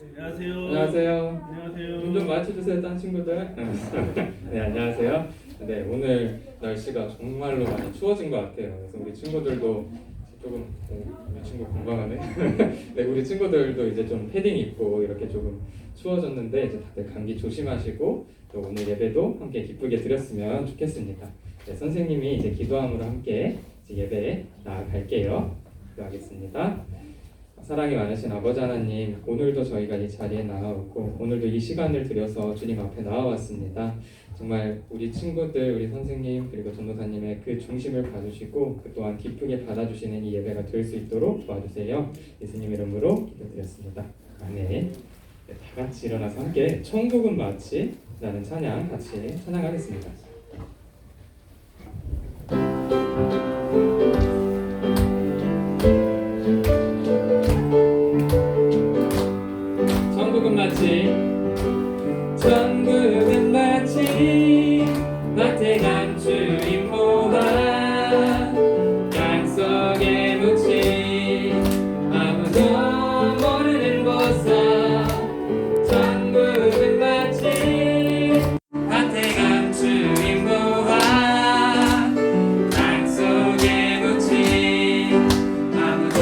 안녕하세요. 안녕하세요. 안녕하세요. 눈 좀 맞춰주세요, 딴 친구들. 네, 안녕하세요. 네, 오늘 날씨가 정말로 많이 추워진 것 같아요. 그래서 우리 친구들도 조금, 우리 친구 건강하네. 네, 우리 친구들도 이제 좀 패딩 입고 이렇게 조금 추워졌는데 이제 다들 감기 조심하시고 또 오늘 예배도 함께 기쁘게 드렸으면 좋겠습니다. 네, 선생님이 이제 기도함으로 함께 이제 예배에 나아갈게요. 기도하겠습니다. 사랑이 많으신 아버지 하나님, 오늘도 저희가 이 자리에 나와왔고 오늘도 이 시간을 들여서 주님 앞에 나와왔습니다. 정말 우리 친구들, 우리 선생님 그리고 전도사님의 그 중심을 봐주시고 그 또한 기쁘게 받아주시는 이 예배가 될 수 있도록 도와주세요. 예수님 이름으로 기도드렸습니다. 아멘. 네, 다 같이 일어나서 함께 천국은 마치 라는 찬양 같이 찬양하겠습니다. 천국은 마치 밭에 간 주인 모아 땅속에 묻힌 아무도 모르는 보석. 천국은 마치 밭에 간 주인 모아 땅속에 묻힌 아무도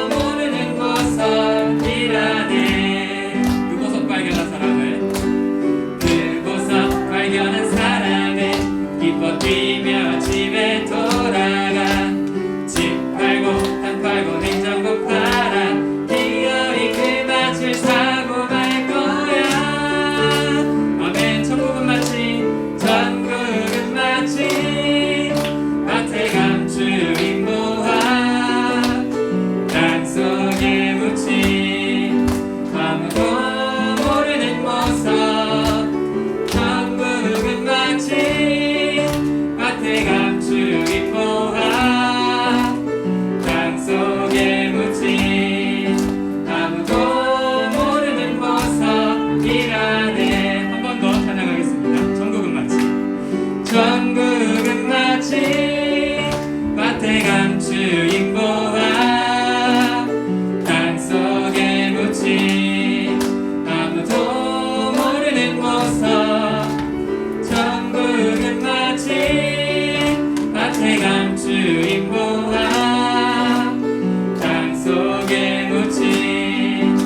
모르는 보석이라네. 그 보석 발견한 사람은 기뻐 뛰며 집에 돌아가. 집 팔고 땅 팔고 냉장고 팔아 기어이 그 맛을 사고 말 거야. 아멘. 천국은 마치 밭에 간 주인 모아 땅속에 묻힌 아무도 모르는 보석. 밭에 간 주인 모아 땅속에 묻힌 아무도 모르는 보석이라네. 한 번 더 찬양하겠습니다. 천국은 마치 밭에 간 주인 모아 땅속에 묻힌 아무도 모르는 보석. 천국은 마치 밭에 간 주인 모아 땅속에 묻힌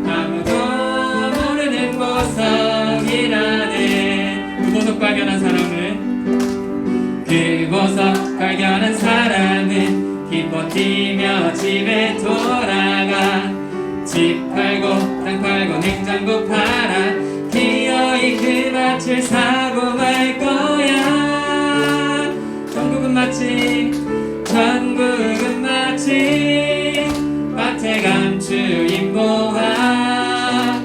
아무도 모르는 보석이라네. 그 보석 발견한 사람은 기뻐 뛰며 집에 돌아가. 집 팔고 땅 팔고 냉장고 팔아 기어이 그 밭을 사고 말 거야. 천국은 마치 밭에 간 주인 모아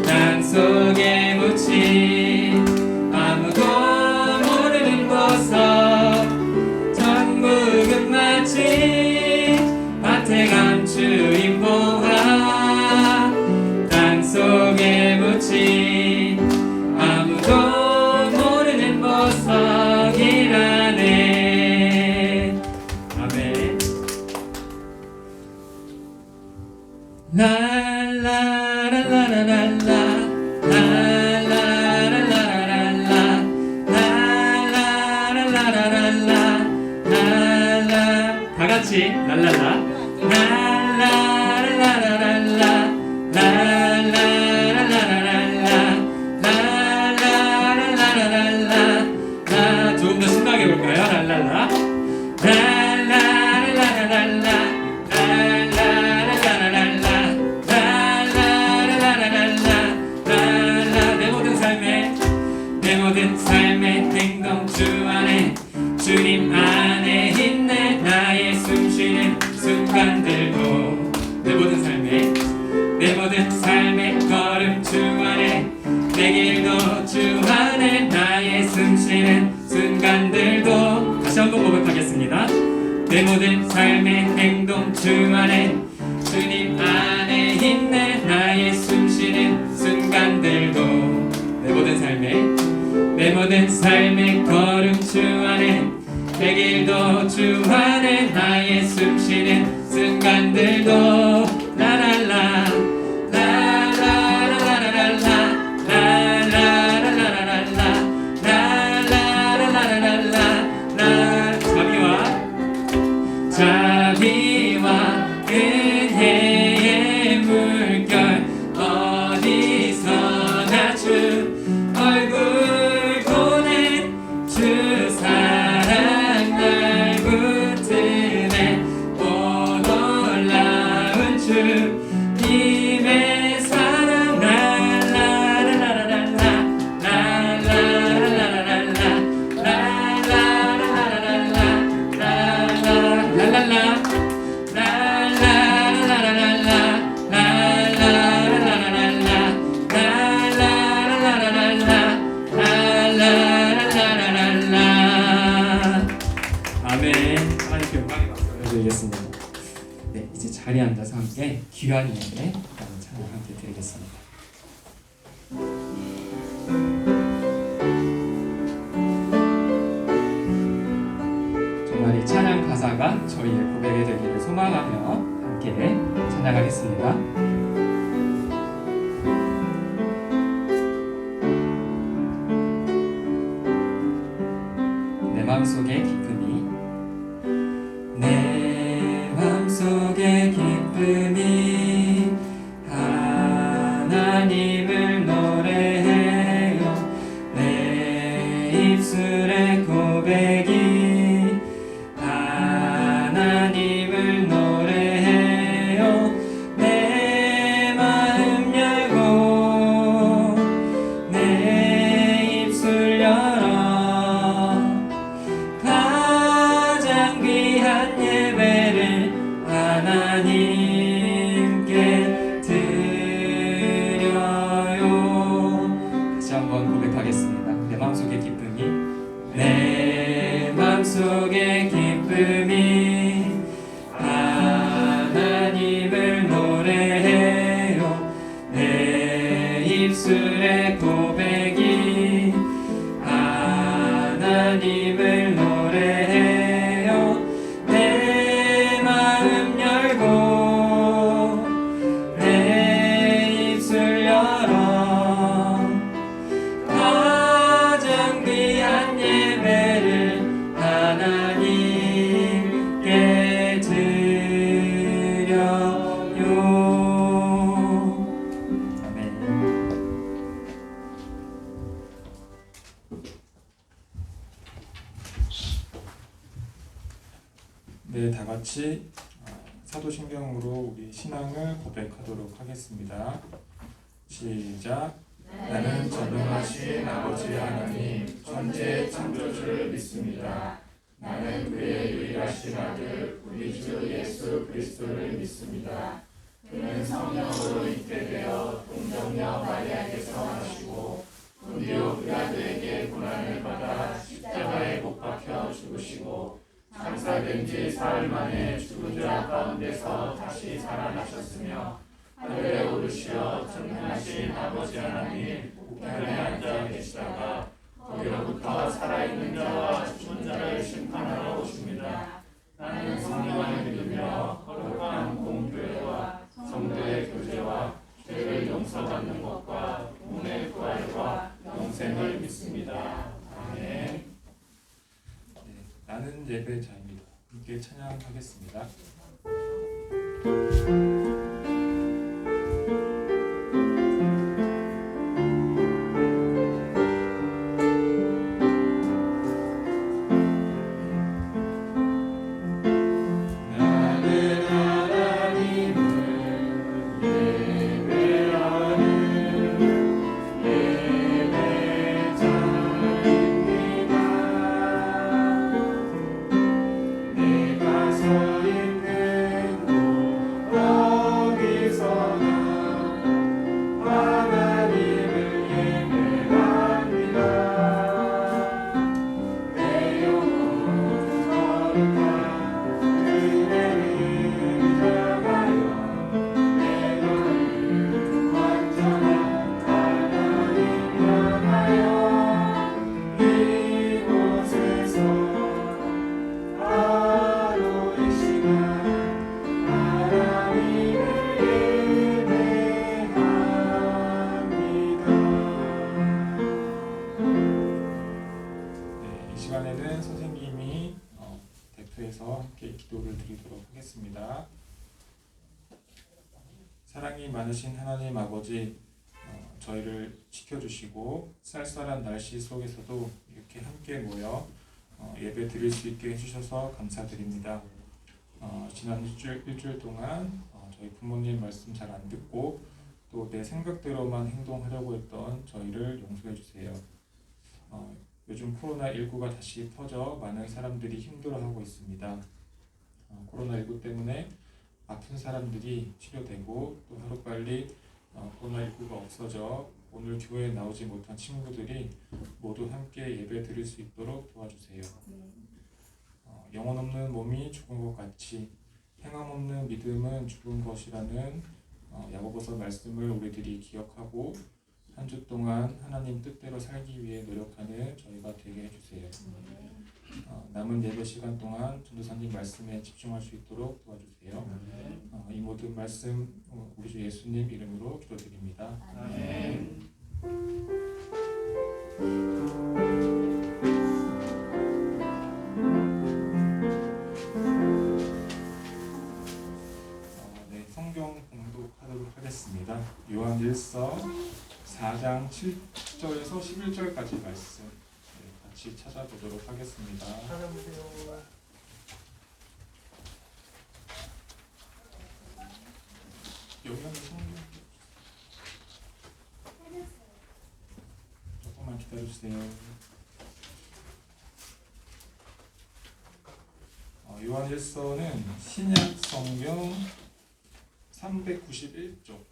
땅속에 묻힌 아무도 모르는 보석. 천국은 마치 밭에 간 주인 모아 땅속에 묻힌 아무도 모르는 보석이라네. 아멘. 라라라라라라 라라라라라라 라라라라라라 라라. 다 같이 랄랄라 라라라라라라 라라라라라라. 조금 더 신나게 해볼까요? 랄랄라 내 모든 삶의 행동 주 안에 주님 안에 있네. 나의 숨쉬는 순간들도 내 모든 삶의 걸음 주 안에 내 길도 주 안에 나의 숨쉬는 순간들도. 다시 한번 고백하겠습니다. 내 모든 삶의 행동 주 안에 주님 안에 있네. 나의 숨쉬는 순간들도 내 모든 삶의 걸음 주 안에 내 길도 주 안에 나의 숨쉬는 순간들도 라랄라 라라 하나님에게 찬양 함께 드리겠습니다. 정말 이 찬양 가사가 저희의 고백이 되기를 소망하며 함께 찬양하겠습니다. 내 맘속의 기쁨이 내 맘속의 기쁨이 하나님을 노래해요. 내 입술의 고백이 하나님을 노래해요. 내 마음 열고 내 입술 열어 가장 귀한 예배를 하나님께 드려요. 다시 한번 고백하겠습니다. 내 마음속의 기쁨이 내 마음속의 기쁨이 하나님을 노래해요. 내 입술의 고백이 하나님을 노래해요. 내 마음 열고 내 입술 열어 가장 귀한 예배를 하나님께 드려요. 아멘. 네, 다 같이 사도신경으로 우리 신앙을 고백하도록 하겠습니다. 시작. 나는 전능하신 아버지 하나님 천지의 창조주를 믿습니다. 나는 그의 유일하신 아들 우리 주 예수 그리스도를 믿습니다. 그는 성령으로 잉태 되어 동정녀 마리아에게서 나시고 본디오 빌라도에게 고난을 받아 십자가에 못 박혀 죽으시고 장사된 지 사흘 만에 죽은 자 가운데서 다시 살아나셨으며 하늘에 오르시어 전능하신 아버지 하나님 우편에 앉아 계시다가 거기로부터 살아있는 자와 죽은 자를 심판하러 오십니다. 나는 성령을 믿으며 거룩한 공교회와 성도의 교제와 죄를 용서받는 것과 몸의 부활과 영생을 믿습니다. 아멘. 나는 예배자입니다. 함께 찬양하겠습니다. 함께 기도를 드리도록 하겠습니다. 사랑이 많으신 하나님 아버지, 저희를 지켜주시고 쌀쌀한 날씨 속에서도 이렇게 함께 모여 예배 드릴 수 있게 해주셔서 감사드립니다. 지난 일주일 동안 저희 부모님 말씀 잘 안 듣고 또 내 생각대로만 행동하려고 했던 저희를 용서해 주세요. 요즘 코로나19가 다시 퍼져 많은 사람들이 힘들어하고 있습니다. 코로나19 때문에 아픈 사람들이 치료되고 또 하루빨리 코로나19가 없어져 오늘 교회에 나오지 못한 친구들이 모두 함께 예배 드릴 수 있도록 도와주세요. 영혼 없는 몸이 죽은 것 같이 행함 없는 믿음은 죽은 것이라는 야고보서 말씀을 우리들이 기억하고 한 주 동안 하나님 뜻대로 살기 위해 노력하는 저희가 되게 해주세요. 남은 예배 시간 동안 전도사님 말씀에 집중할 수 있도록 도와주세요. 이 모든 말씀 우리 주 예수님 이름으로 기도드립니다. 아멘. 네, 성경 봉독하도록 하겠습니다. 요한일서 4장 7절에서 11절까지 말씀 같이 찾아보도록 하겠습니다. 여기는 성경 조금만 기다려주세요. 요한일서는 신약 성경 391쪽,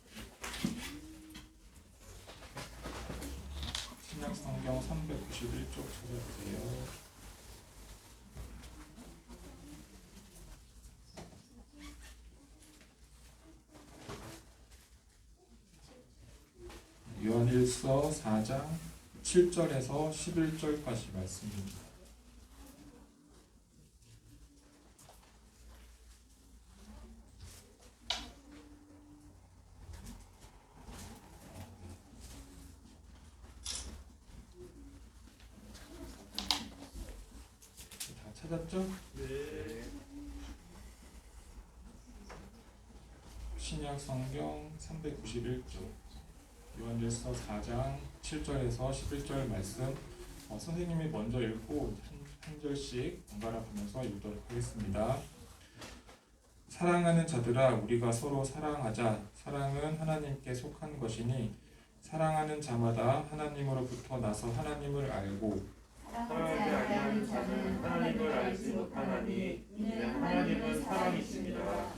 신약 성경 391쪽 찾아보세요. 요한일서 4장 7절에서 11절까지 말씀입니다. 다 찾았죠? 네. 신약 성경 391쪽 요한일서 4장 7절에서 11절 말씀 선생님이 먼저 읽고 한 절씩 번갈아 가면서 읽도록 하겠습니다. 사랑하는 자들아 우리가 서로 사랑하자. 사랑은 하나님께 속한 것이니 사랑하는 자마다 하나님으로부터 나서 하나님을 알고 사랑하지 아니하는 자는 하나님을 알지 못하나니 이는 하나님은 사랑이십니다.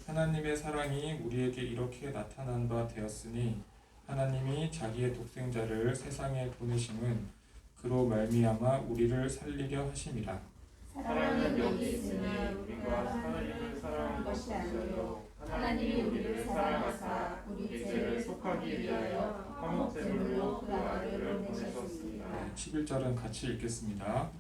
하나님의 사랑이 우리에게 이렇게 나타난 바 되었으니 하나님이 자기의 독생자를 세상에 보내심은 그로 말미암아 우리를 살리려 하심이라. 사랑은 여기 있으니 우리가 하나님을 사랑한 것이 아니요 하나님이 우리를 사랑하사 우리 죄를 속하기 위하여 화목제물로 그 아들을 보내셨습니다. 11절은 같이 읽겠습니다.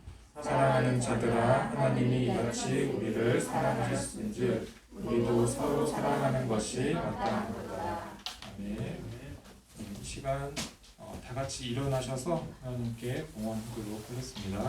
사랑하는 자들아 하나님이 이같이 우리를 사랑하셨은즉 우리도 서로 사랑하는 것이 마땅하다. 아멘. 이 시간 다 같이 일어나셔서 하나님께 봉헌하도록 하겠습니다.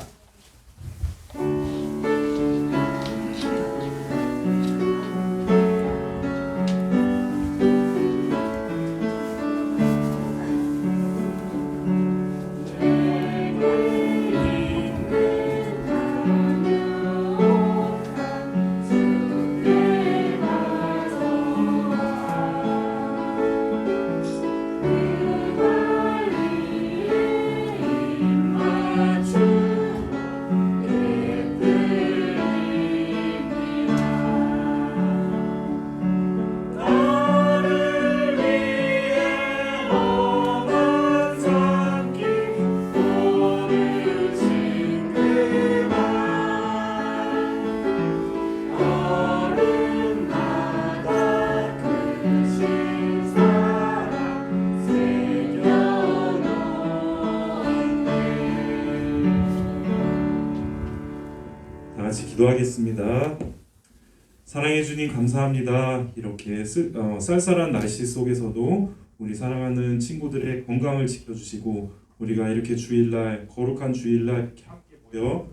기도하겠습니다. 사랑해 주님 감사합니다. 이렇게 쌀쌀한 날씨 속에서도 우리 사랑하는 친구들의 건강을 지켜주시고 우리가 이렇게 주일날 거룩한 주일날 이렇게 함께 모여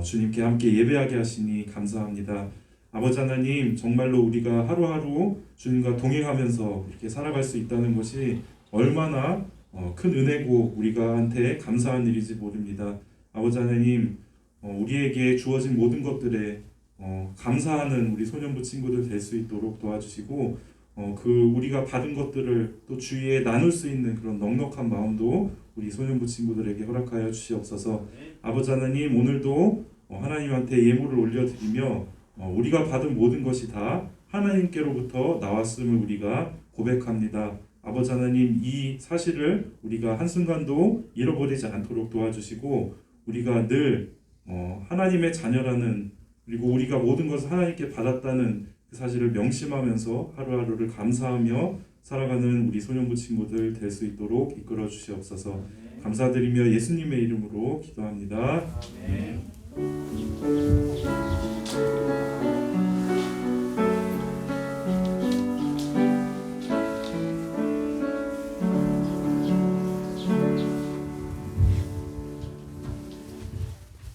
주님께 함께 예배하게 하시니 감사합니다. 아버지 하나님 정말로 우리가 하루하루 주님과 동행하면서 이렇게 살아갈 수 있다는 것이 얼마나 큰 은혜고 우리가 한테 감사한 일인지 모릅니다. 아버지 하나님 우리에게 주어진 모든 것들에 감사하는 우리 소년부 친구들 될 수 있도록 도와주시고 그 우리가 받은 것들을 또 주위에 나눌 수 있는 그런 넉넉한 마음도 우리 소년부 친구들에게 허락하여 주시옵소서. 아버지 하나님 오늘도 하나님한테 예물을 올려드리며 우리가 받은 모든 것이 다 하나님께로부터 나왔음을 우리가 고백합니다. 아버지 하나님 이 사실을 우리가 한순간도 잃어버리지 않도록 도와주시고 우리가 늘 하나님의 자녀라는 그리고 우리가 모든 것을 하나님께 받았다는 그 사실을 명심하면서 하루하루를 감사하며 살아가는 우리 소년부 친구들 될 수 있도록 이끌어 주시옵소서. 감사드리며 예수님의 이름으로 기도합니다.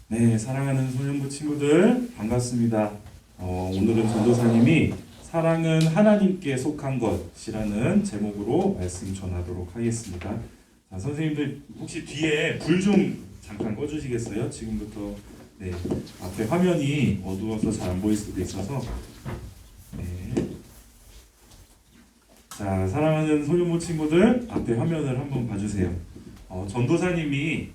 네, 사랑하는 소년부 친구들 반갑습니다. 오늘은 전도사님이 사랑은 하나님께 속한 것이라는 제목으로 말씀 전하도록 하겠습니다. 자, 선생님들 혹시 뒤에 불 좀 잠깐 꺼주시겠어요? 지금부터 네, 앞에 화면이 어두워서 잘 안 보일 수도 있어서 네. 자, 사랑하는 소년부 친구들 앞에 화면을 한번 봐주세요. 전도사님이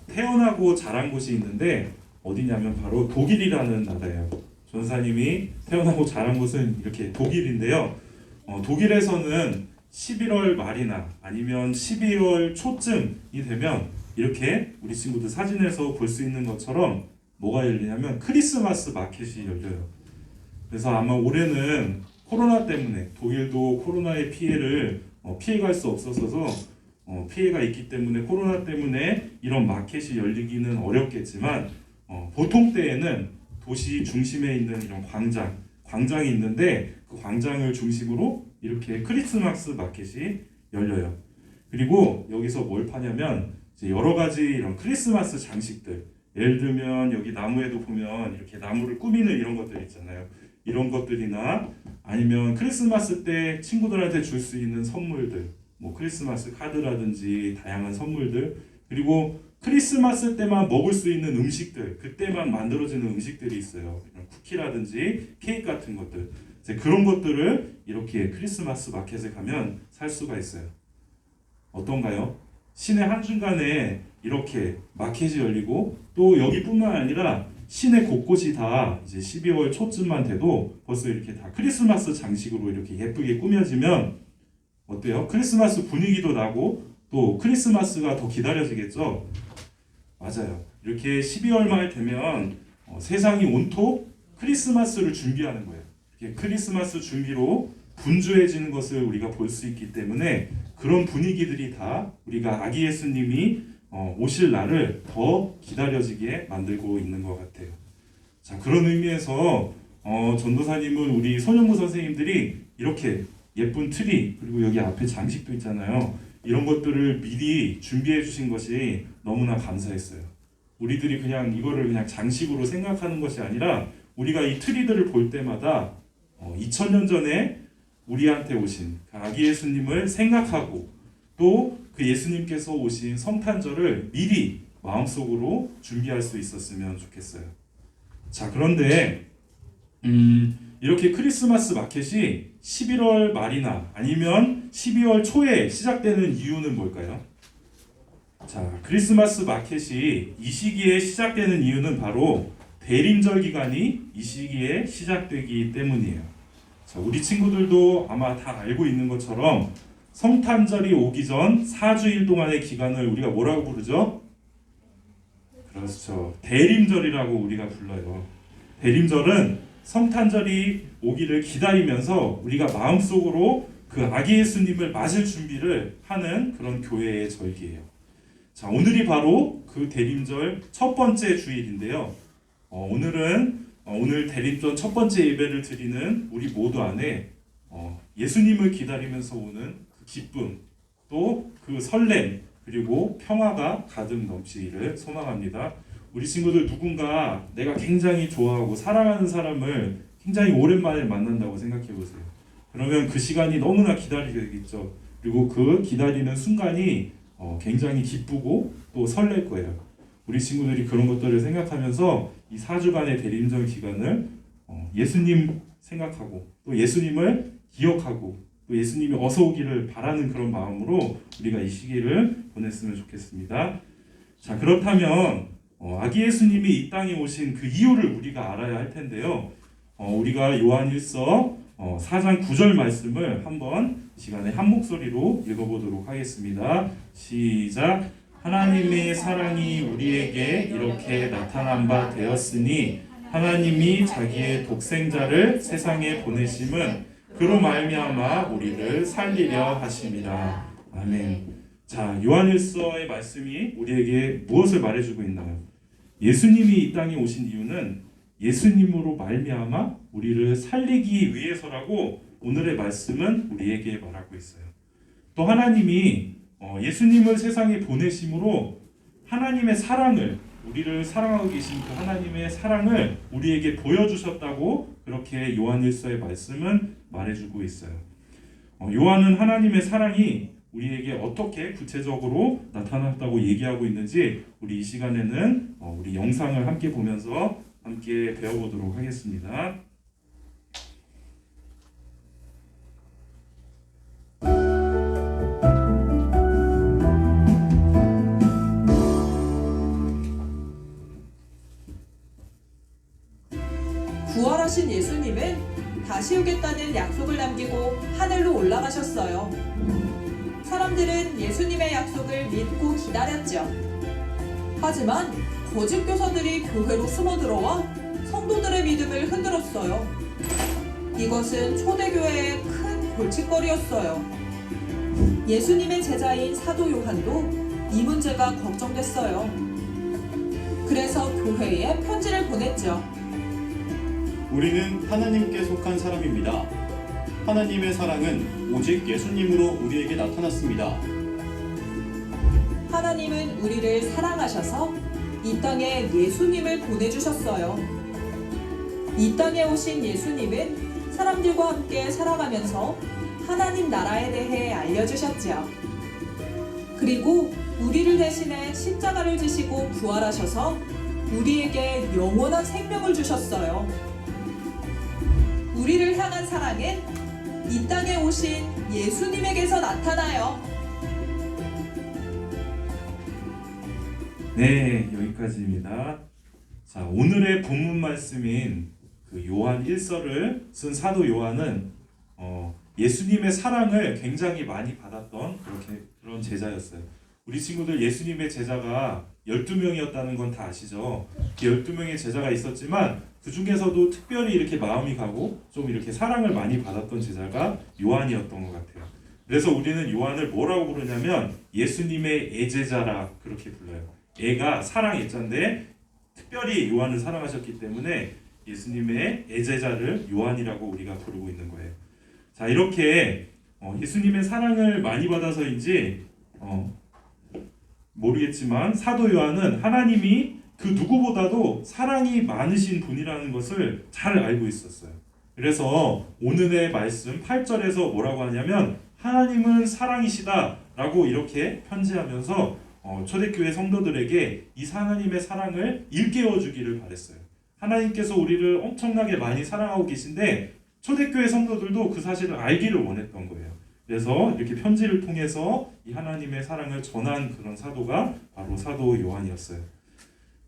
태어나고 자란 곳이 있는데 어디냐면 바로 독일이라는 나라예요. 전도사님이 태어나고 자란 곳은 이렇게 독일인데요. 독일에서는 11월 말이나 아니면 12월 초쯤이 되면 이렇게 우리 친구들 사진에서 볼 수 있는 것처럼 뭐가 열리냐면 크리스마스 마켓이 열려요. 그래서 아마 올해는 코로나 때문에 독일도 코로나의 피해를 피해갈 수 없어서 피해가 있기 때문에 코로나 때문에 이런 마켓이 열리기는 어렵겠지만 보통 때에는 도시 중심에 있는 이런 광장이 있는데 그 광장을 중심으로 이렇게 크리스마스 마켓이 열려요. 그리고 여기서 뭘 파냐면 이제 여러 가지 이런 크리스마스 장식들, 예를 들면 여기 나무에도 보면 이렇게 나무를 꾸미는 이런 것들 있잖아요. 이런 것들이나 아니면 크리스마스 때 친구들한테 줄 수 있는 선물들, 뭐 크리스마스 카드라든지 다양한 선물들, 그리고 크리스마스 때만 먹을 수 있는 음식들, 그때만 만들어지는 음식들이 있어요. 쿠키라든지 케이크 같은 것들. 이제 그런 것들을 이렇게 크리스마스 마켓에 가면 살 수가 있어요. 어떤가요? 시내 한중간에 이렇게 마켓이 열리고 또 여기뿐만 아니라 시내 곳곳이 다 이제 12월 초쯤만 돼도 벌써 이렇게 다 크리스마스 장식으로 이렇게 예쁘게 꾸며지면 어때요? 크리스마스 분위기도 나고 또 크리스마스가 더 기다려지겠죠? 맞아요. 이렇게 12월 말 되면 세상이 온통 크리스마스를 준비하는 거예요. 이렇게 크리스마스 준비로 분주해지는 것을 우리가 볼 수 있기 때문에 그런 분위기들이 다 우리가 아기 예수님이 오실 날을 더 기다려지게 만들고 있는 것 같아요. 자, 그런 의미에서 전도사님은 우리 소년부 선생님들이 이렇게 예쁜 트리 그리고 여기 앞에 장식도 있잖아요. 이런 것들을 미리 준비해 주신 것이 너무나 감사했어요. 우리들이 그냥 이거를 그냥 장식으로 생각하는 것이 아니라 우리가 이 트리들을 볼 때마다 2000년 전에 우리한테 오신 아기 예수님을 생각하고 또 그 예수님께서 오신 성탄절을 미리 마음속으로 준비할 수 있었으면 좋겠어요. 자, 그런데 이렇게 크리스마스 마켓이 11월 말이나 아니면 12월 초에 시작되는 이유는 뭘까요? 자, 크리스마스 마켓이 이 시기에 시작되는 이유는 바로 대림절 기간이 이 시기에 시작되기 때문이에요. 자, 우리 친구들도 아마 다 알고 있는 것처럼 성탄절이 오기 전 4주일 동안의 기간을 우리가 뭐라고 부르죠? 그렇죠. 대림절이라고 우리가 불러요. 대림절은 성탄절이 오기를 기다리면서 우리가 마음속으로 그 아기 예수님을 맞을 준비를 하는 그런 교회의 절기예요. 자, 오늘이 바로 그 대림절 첫 번째 주일인데요. 오늘 대림절 첫 번째 예배를 드리는 우리 모두 안에 예수님을 기다리면서 오는 그 기쁨, 또 그 설렘, 그리고 평화가 가득 넘치기를 소망합니다. 우리 친구들 누군가 내가 굉장히 좋아하고 사랑하는 사람을 굉장히 오랜만에 만난다고 생각해 보세요. 그러면 그 시간이 너무나 기다리겠죠. 그리고 그 기다리는 순간이 굉장히 기쁘고 또 설렐 거예요. 우리 친구들이 그런 것들을 생각하면서 이 4주간의 대림절 기간을 예수님 생각하고 또 예수님을 기억하고 또 예수님이 어서 오기를 바라는 그런 마음으로 우리가 이 시기를 보냈으면 좋겠습니다. 자, 그렇다면 아기 예수님이 이 땅에 오신 그 이유를 우리가 알아야 할 텐데요. 우리가 요한일서 4장 9절 말씀을 한번 이 시간에 한 목소리로 읽어보도록 하겠습니다. 시작. 하나님의 사랑이 우리에게 이렇게 나타난 바 되었으니 하나님이 자기의 독생자를 세상에 보내심은 그로 말미암아 우리를 살리려 하심이라. 아멘. 자, 요한일서의 말씀이 우리에게 무엇을 말해주고 있나요? 예수님이 이 땅에 오신 이유는 예수님으로 말미암아 우리를 살리기 위해서라고 오늘의 말씀은 우리에게 말하고 있어요. 또 하나님이 예수님을 세상에 보내심으로 하나님의 사랑을, 우리를 사랑하고 계신 그 하나님의 사랑을 우리에게 보여주셨다고 그렇게 요한일서의 말씀은 말해주고 있어요. 요한은 하나님의 사랑이 우리에게 어떻게 구체적으로 나타났다고 얘기하고 있는지 우리 이 시간에는 우리 영상을 함께 보면서 함께 배워보도록 하겠습니다. 부활하신 예수님은 다시 오겠다는 약속을 남기고 하늘로 올라가셨어요. 사람들은 예수님의 약속을 믿고 기다렸죠. 하지만 거짓 교사들이 교회로 숨어들어와 성도들의 믿음을 흔들었어요. 이것은 초대교회의 큰 골칫거리였어요. 예수님의 제자인 사도 요한도 이 문제가 걱정됐어요. 그래서 교회에 편지를 보냈죠. 우리는 하나님께 속한 사람입니다. 하나님의 사랑은 오직 예수님으로 우리에게 나타났습니다. 하나님은 우리를 사랑하셔서 이 땅에 예수님을 보내주셨어요. 이 땅에 오신 예수님은 사람들과 함께 살아가면서 하나님 나라에 대해 알려주셨죠. 그리고 우리를 대신해 십자가를 지시고 부활하셔서 우리에게 영원한 생명을 주셨어요. 우리를 향한 사랑은 이 땅에 오신 예수님에게서 나타나요. 네, 여기까지입니다. 자, 오늘의 본문 말씀인 그 요한 1서를 쓴 사도 요한은 예수님의 사랑을 굉장히 많이 받았던 그런 제자였어요. 우리 친구들 예수님의 제자가 12명이었다는 건 다 아시죠? 12명의 제자가 있었지만 그 중에서도 특별히 이렇게 마음이 가고 좀 이렇게 사랑을 많이 받았던 제자가 요한이었던 것 같아요. 그래서 우리는 요한을 뭐라고 부르냐면 예수님의 애제자라 그렇게 불러요. 애가 사랑 애자인데 특별히 요한을 사랑하셨기 때문에 예수님의 애제자를 요한이라고 우리가 부르고 있는 거예요. 자, 이렇게 예수님의 사랑을 많이 받아서인지 모르겠지만 사도 요한은 하나님이 그 누구보다도 사랑이 많으신 분이라는 것을 잘 알고 있었어요. 그래서 오늘의 말씀 8절에서 뭐라고 하냐면 하나님은 사랑이시다 라고 이렇게 편지하면서 초대교회 성도들에게 이 하나님의 사랑을 일깨워 주기를 바랬어요. 하나님께서 우리를 엄청나게 많이 사랑하고 계신데 초대교회 성도들도 그 사실을 알기를 원했던 거예요. 그래서 이렇게 편지를 통해서 이 하나님의 사랑을 전한 그런 사도가 바로 사도 요한이었어요.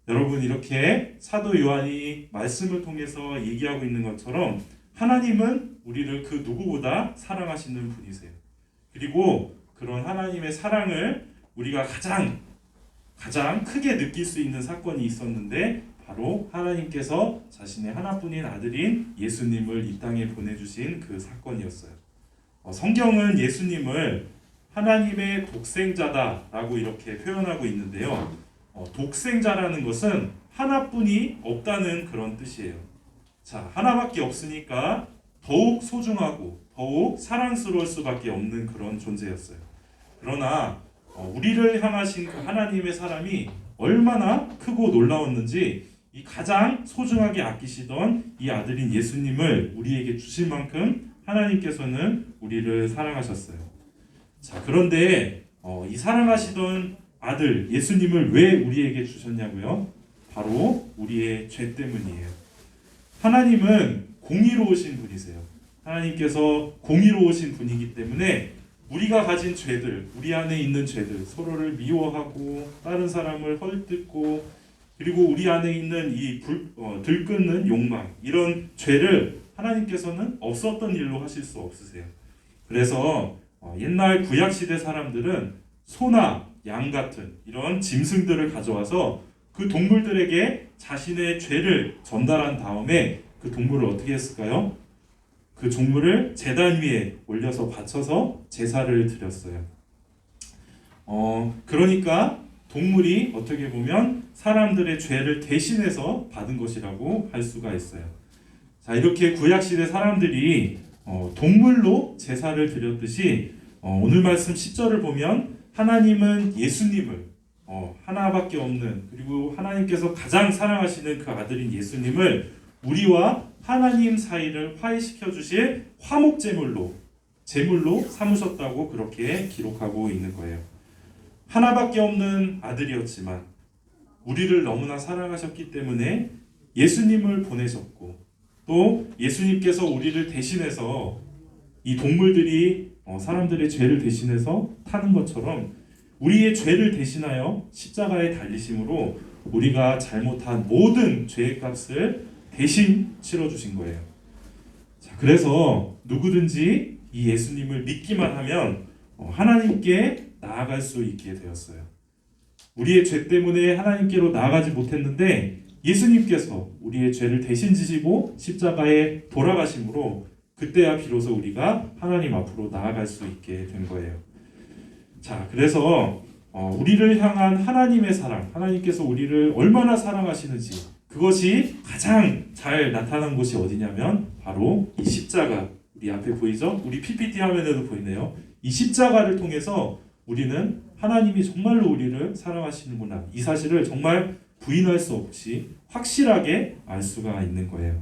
여러분, 이렇게 사도 요한이 말씀을 통해서 얘기하고 있는 것처럼 하나님은 우리를 그 누구보다 사랑하시는 분이세요. 그리고 그런 하나님의 사랑을 우리가 가장 크게 느낄 수 있는 사건이 있었는데 바로 하나님께서 자신의 하나뿐인 아들인 예수님을 이 땅에 보내주신 그 사건이었어요. 성경은 예수님을 하나님의 독생자다라고 이렇게 표현하고 있는데요. 독생자라는 것은 하나뿐이 없다는 그런 뜻이에요. 자, 하나밖에 없으니까 더욱 소중하고 더욱 사랑스러울 수밖에 없는 그런 존재였어요. 그러나 우리를 향하신 그 하나님의 사랑이 얼마나 크고 놀라웠는지 이 가장 소중하게 아끼시던 이 아들인 예수님을 우리에게 주실 만큼 하나님께서는 우리를 사랑하셨어요. 자, 그런데 이 사랑하시던 아들 예수님을 왜 우리에게 주셨냐고요? 바로 우리의 죄 때문이에요. 하나님은 공의로우신 분이세요. 하나님께서 공의로우신 분이기 때문에 우리가 가진 죄들, 우리 안에 있는 죄들, 서로를 미워하고 다른 사람을 헐뜯고 그리고 우리 안에 있는 이 들끓는 욕망, 이런 죄를 하나님께서는 없었던 일로 하실 수 없으세요. 그래서 옛날 구약시대 사람들은 소나 양 같은 이런 짐승들을 가져와서 그 동물들에게 자신의 죄를 전달한 다음에 그 동물을 어떻게 했을까요? 그 종물을 제단 위에 올려서 바쳐서 제사를 드렸어요. 그러니까 동물이 어떻게 보면 사람들의 죄를 대신해서 받은 것이라고 할 수가 있어요. 자, 이렇게 구약시대 사람들이 동물로 제사를 드렸듯이 오늘 말씀 10절을 보면 하나님은 예수님을 하나밖에 없는, 그리고 하나님께서 가장 사랑하시는 그 아들인 예수님을 우리와 하나님 사이를 화해시켜 주실 화목제물로 삼으셨다고 그렇게 기록하고 있는 거예요. 하나밖에 없는 아들이었지만 우리를 너무나 사랑하셨기 때문에 예수님을 보내셨고, 또 예수님께서 우리를 대신해서 이 동물들이 사람들의 죄를 대신해서 타는 것처럼 우리의 죄를 대신하여 십자가에 달리심으로 우리가 잘못한 모든 죄의 값을 대신 치러주신 거예요. 자, 그래서 누구든지 이 예수님을 믿기만 하면 하나님께 나아갈 수 있게 되었어요. 우리의 죄 때문에 하나님께로 나아가지 못했는데 예수님께서 우리의 죄를 대신 지시고 십자가에 돌아가심으로 그때야 비로소 우리가 하나님 앞으로 나아갈 수 있게 된 거예요. 자, 그래서 우리를 향한 하나님의 사랑, 하나님께서 우리를 얼마나 사랑하시는지 그것이 가장 잘 나타난 곳이 어디냐면 바로 이 십자가, 우리 앞에 보이죠? 우리 PPT 화면에도 보이네요. 이 십자가를 통해서 우리는 하나님이 정말로 우리를 사랑하시는구나, 이 사실을 정말 부인할 수 없이 확실하게 알 수가 있는 거예요.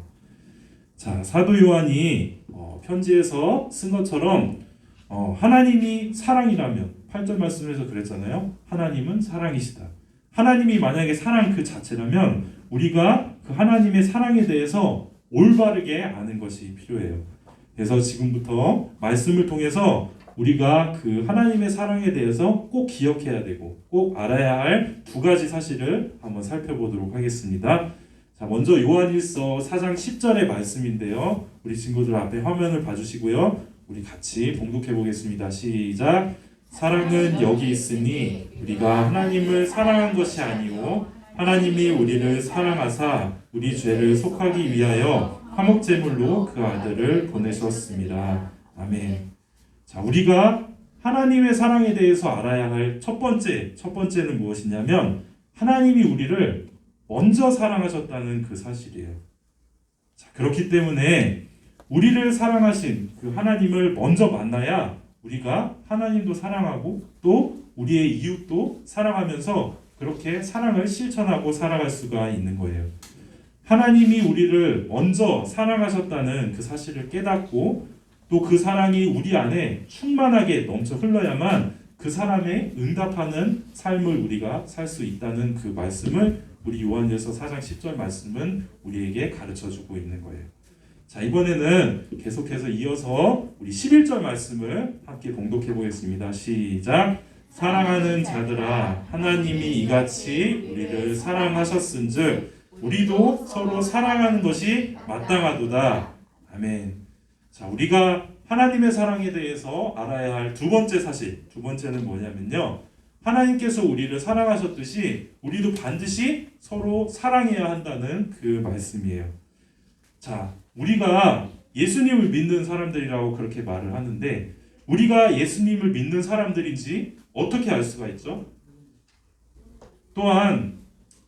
자, 사도 요한이 편지에서 쓴 것처럼 하나님이 사랑이라면 8절 말씀에서 그랬잖아요. 하나님은 사랑이시다. 하나님이 만약에 사랑 그 자체라면 우리가 그 하나님의 사랑에 대해서 올바르게 아는 것이 필요해요. 그래서 지금부터 말씀을 통해서 우리가 그 하나님의 사랑에 대해서 꼭 기억해야 되고 꼭 알아야 할 두 가지 사실을 한번 살펴보도록 하겠습니다. 자, 먼저 요한일서 4장 10절의 말씀인데요. 우리 친구들 앞에 화면을 봐주시고요. 우리 같이 봉독해 보겠습니다. 시작. 사랑은 여기 있으니 우리가 하나님을 사랑한 것이 아니오 하나님이 우리를 사랑하사 우리 죄를 속하기 위하여 화목제물로 그 아들을 보내셨습니다. 아멘. 자, 우리가 하나님의 사랑에 대해서 알아야 할 첫 번째는 무엇이냐면 하나님이 우리를 먼저 사랑하셨다는 그 사실이에요. 자, 그렇기 때문에 우리를 사랑하신 그 하나님을 먼저 만나야 우리가 하나님도 사랑하고 또 우리의 이웃도 사랑하면서 그렇게 사랑을 실천하고 살아갈 수가 있는 거예요. 하나님이 우리를 먼저 사랑하셨다는 그 사실을 깨닫고 또 그 사랑이 우리 안에 충만하게 넘쳐 흘러야만 그 사람에 응답하는 삶을 우리가 살 수 있다는 그 말씀을 우리 요한일서 4장 10절 말씀은 우리에게 가르쳐주고 있는 거예요. 자, 이번에는 계속해서 이어서 우리 11절 말씀을 함께 봉독해 보겠습니다. 시작. 사랑하는 자들아 하나님이 이같이 우리를 사랑하셨은즉 우리도 서로 사랑하는 것이 마땅하도다. 아멘. 자, 우리가 하나님의 사랑에 대해서 알아야 할 두 번째 사실, 두 번째는 뭐냐면요, 하나님께서 우리를 사랑하셨듯이 우리도 반드시 서로 사랑해야 한다는 그 말씀이에요. 자, 우리가 예수님을 믿는 사람들이라고 그렇게 말을 하는데 우리가 예수님을 믿는 사람들인지 어떻게 알 수가 있죠? 또한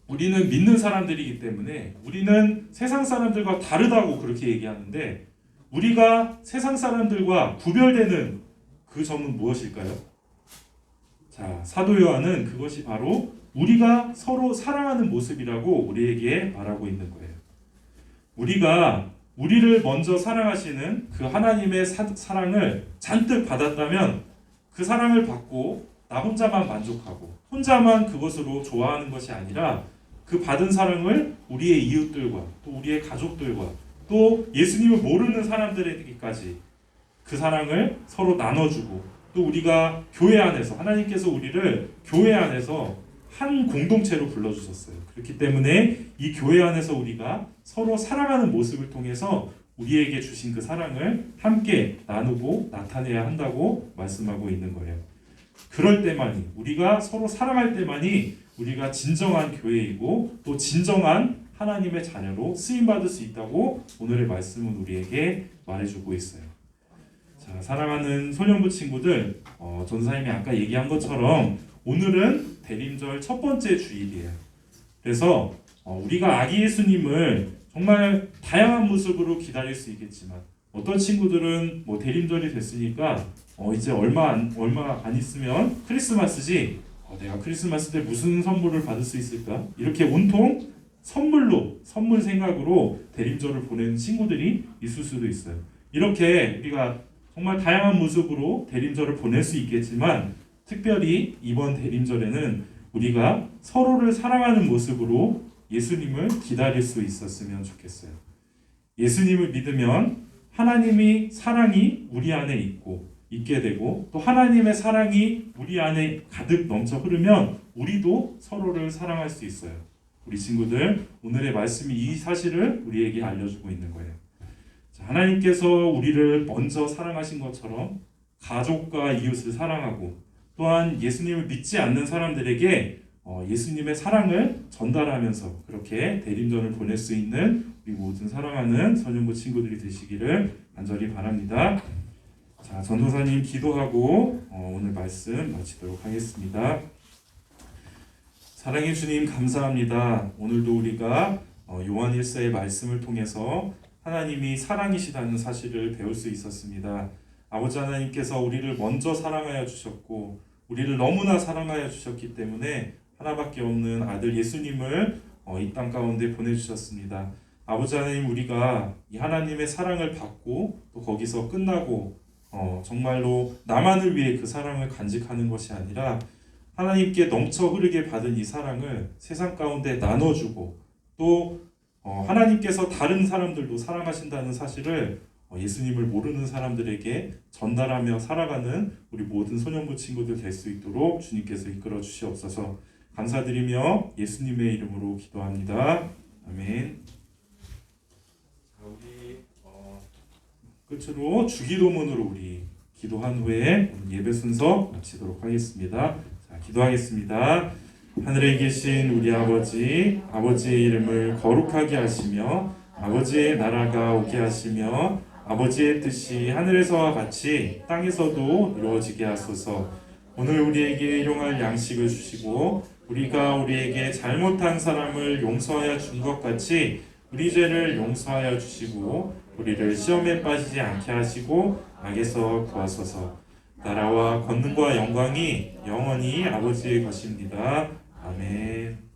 우리는 믿는 사람들이기 때문에 우리는 세상 사람들과 다르다고 그렇게 얘기하는데 우리가 세상 사람들과 구별되는 그 점은 무엇일까요? 자, 사도 요한은 그것이 바로 우리가 서로 사랑하는 모습이라고 우리에게 말하고 있는 거예요. 우리가 우리를 먼저 사랑하시는 그 하나님의 사랑을 잔뜩 받았다면 그 사랑을 받고 나 혼자만 만족하고 혼자만 그것으로 좋아하는 것이 아니라 그 받은 사랑을 우리의 이웃들과 또 우리의 가족들과 또 예수님을 모르는 사람들에게까지 그 사랑을 서로 나눠주고 또 우리가 교회 안에서 하나님께서 우리를 교회 안에서 한 공동체로 불러주셨어요. 그렇기 때문에 이 교회 안에서 우리가 서로 사랑하는 모습을 통해서 우리에게 주신 그 사랑을 함께 나누고 나타내야 한다고 말씀하고 있는 거예요. 그럴 때만이 우리가 서로 사랑할 때만이 우리가 진정한 교회이고 또 진정한 하나님의 자녀로 쓰임받을 수 있다고 오늘의 말씀은 우리에게 말해주고 있어요. 자, 사랑하는 소년부 친구들, 전사님이 아까 얘기한 것처럼 오늘은 대림절 첫 번째 주일이에요. 그래서 우리가 아기 예수님을 정말 다양한 모습으로 기다릴 수 있겠지만 어떤 친구들은 뭐 대림절이 됐으니까 이제 얼마 안 있으면 크리스마스지, 내가 크리스마스 때 무슨 선물을 받을 수 있을까? 이렇게 온통 선물 생각으로 대림절을 보내는 친구들이 있을 수도 있어요. 이렇게 우리가 정말 다양한 모습으로 대림절을 보낼 수 있겠지만 특별히 이번 대림절에는 우리가 서로를 사랑하는 모습으로 예수님을 기다릴 수 있었으면 좋겠어요. 예수님을 믿으면 하나님이 사랑이 우리 안에 있게 되고 또 하나님의 사랑이 우리 안에 가득 넘쳐 흐르면 우리도 서로를 사랑할 수 있어요. 우리 친구들, 오늘의 말씀이 이 사실을 우리에게 알려주고 있는 거예요. 자, 하나님께서 우리를 먼저 사랑하신 것처럼 가족과 이웃을 사랑하고 또한 예수님을 믿지 않는 사람들에게 예수님의 사랑을 전달하면서 그렇게 대림절을 보낼 수 있는 우리 모든 사랑하는 소년부 친구들이 되시기를 간절히 바랍니다. 자, 전도사님 기도하고 오늘 말씀 마치도록 하겠습니다. 사랑해 주님 감사합니다. 오늘도 우리가 요한 1서의 말씀을 통해서 하나님이 사랑이시다는 사실을 배울 수 있었습니다. 아버지 하나님께서 우리를 먼저 사랑하여 주셨고 우리를 너무나 사랑하여 주셨기 때문에 하나밖에 없는 아들 예수님을 이 땅 가운데 보내주셨습니다. 아버지 하나님, 우리가 이 하나님의 사랑을 받고 또 거기서 끝나고 정말로 나만을 위해 그 사랑을 간직하는 것이 아니라 하나님께 넘쳐 흐르게 받은 이 사랑을 세상 가운데 나눠주고 또 하나님께서 다른 사람들도 사랑하신다는 사실을 예수님을 모르는 사람들에게 전달하며 살아가는 우리 모든 소년부 친구들 될 수 있도록 주님께서 이끌어 주시옵소서. 감사드리며 예수님의 이름으로 기도합니다. 아멘. 자, 우리 끝으로 주기도문으로 우리 기도한 후에 예배 순서 마치도록 하겠습니다. 자, 기도하겠습니다. 하늘에 계신 우리 아버지, 아버지의 이름을 거룩하게 하시며 아버지의 나라가 오게 하시며 아버지의 뜻이 하늘에서와 같이 땅에서도 이루어지게 하소서. 오늘 우리에게 일용할 양식을 주시고 우리가 우리에게 잘못한 사람을 용서하여 준 것 같이 우리 죄를 용서하여 주시고 우리를 시험에 빠지지 않게 하시고 악에서 구하소서. 나라와 권능과 영광이 영원히 아버지의 것입니다. 아멘.